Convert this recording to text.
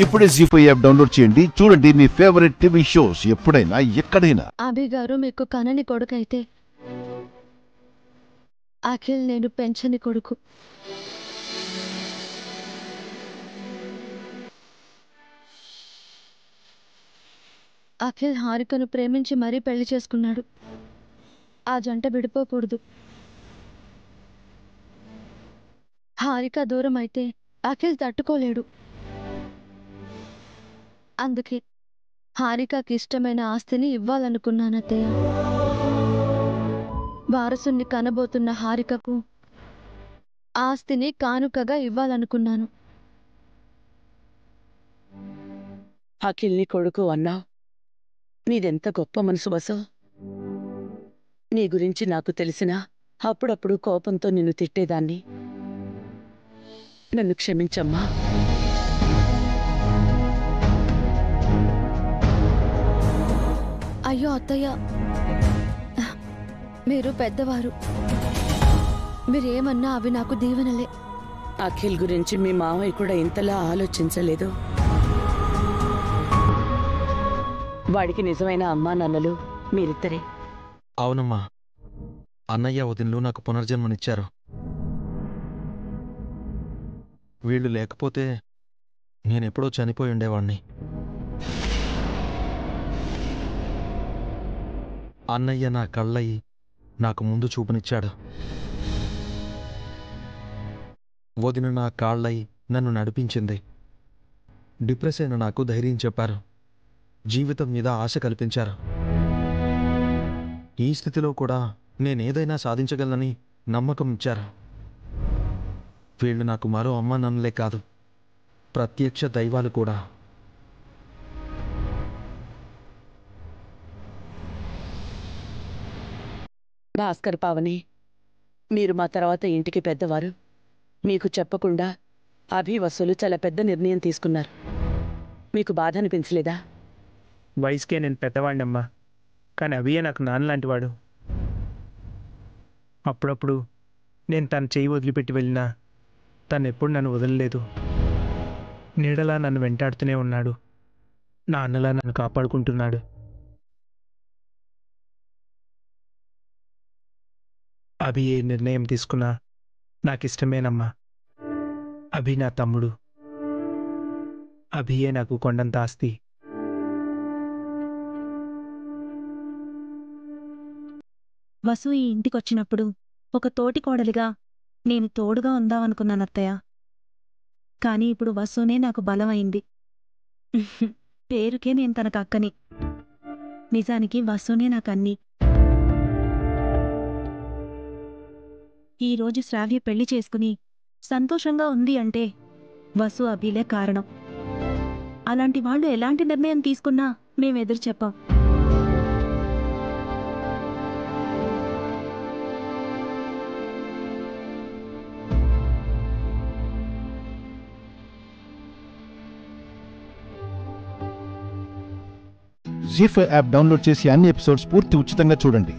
ఇప్పుడే జీ5 app download చేయండి. చూడండి మీ ఫేవరెట్ టీవీ షోస్ ఎప్పుడైనా ఎక్కడైనా. అభి గారు మీకు కనని కొడుకైతే అఖిల్ నేను పెంచని కొడుకు. అఖిల్ హారికను ప్రేమించి మరీ పెళ్లి చేసుకున్నాడు. ఆ జంట విడిపోకూడదు. హారిక దూరం అయితే అఖిల్ తట్టుకోలేడు. అందుకే హారికకి ఇష్టమైన ఆస్తిని ఇవ్వాలనుకున్నానత్తయ్య. వారసుని కనబోతున్న హారికకు ఆస్తిని కానుకగా ఇవ్వాలనుకున్నాను. అఖిల్ని కొడుకు అన్నావు. నీదెంత గొప్ప మనసు వసో. నీ గురించి నాకు తెలిసినా అప్పుడప్పుడు కోపంతో నిన్ను తిట్టేదాన్ని. నన్ను క్షమించమ్మా. అయ్యో అత్తయ్య, మీరు పెద్దవారు. మీరేమన్నా అవి నాకు దీవెనలే. అఖిల్ గురించి మీ మావయ్య కూడా ఇంతలా ఆలోచించలేదు. వాడికి నిజమైన అమ్మా నాన్నలు మీరిద్దరే. అవునమ్మా, అన్నయ్య వదినలు నాకు పునర్జన్మనిచ్చారు. వీళ్ళు లేకపోతే నేనెప్పుడో చనిపోయి ఉండేవాణ్ణి. అన్నయ్య నా కళ్ళయి నాకు ముందు చూపునిచ్చాడు. వదిన నా కాళ్ళయి నన్ను నడిపించింది. డిప్రెస్ అయిన నాకు ధైర్యం చెప్పారు. జీవితం మీద ఆశ కల్పించారు. ఈ స్థితిలో కూడా నేనేదైనా సాధించగలనని నమ్మకం ఇచ్చారు. వీళ్ళు నాకు మరో అమ్మ నాన్నలే కాదు, ప్రత్యక్ష దైవాలు కూడా. భాస్కర్, పావని, మీరు మా తర్వాత ఇంటికి పెద్దవారు. మీకు చెప్పకుండా అభి వసూలు చాలా పెద్ద నిర్ణయం తీసుకున్నారు. మీకు బాధ అనిపించలేదా? వయసుకే నేను పెద్దవాడినమ్మా, కానీ అభియే నాకు నాన్నలాంటివాడు. అప్పుడప్పుడు నేను తన చేయి వదిలిపెట్టి వెళ్ళినా తను ఎప్పుడు నన్ను వదలలేదు. నీడలా నన్ను వెంటాడుతూనే ఉన్నాడు. నాన్నలా నన్ను కాపాడుకుంటున్నాడు. అభి ఏ నిర్ణయం తీసుకున్నా నాకు ఇష్టమేనమ్మా. అభి నా తమ్ముడు. అభియే నాకు కొండంత ఆస్తి. వసు ఈ ఇంటికొచ్చినప్పుడు ఒక తోటి కోడలిగా నేను తోడుగా ఉందామనుకున్నానత్తయ్య. కాని ఇప్పుడు వసునే నాకు బలమైంది. పేరుకే నేను తనకు అక్కని, నిజానికి వసునే నాకన్నీ. ఈరోజు శ్రావ్య పెళ్లి చేసుకుని సంతోషంగా ఉంది అంటే వసు అభిలే కారణం. అలాంటి వాళ్ళు ఎలాంటి నిర్ణయం తీసుకున్నా మేమెదురు చెప్పాం. జీ5 యాప్ డౌన్లోడ్ చేసి అన్ని ఎపిసోడ్స్ పూర్తి ఉచితంగా చూడండి.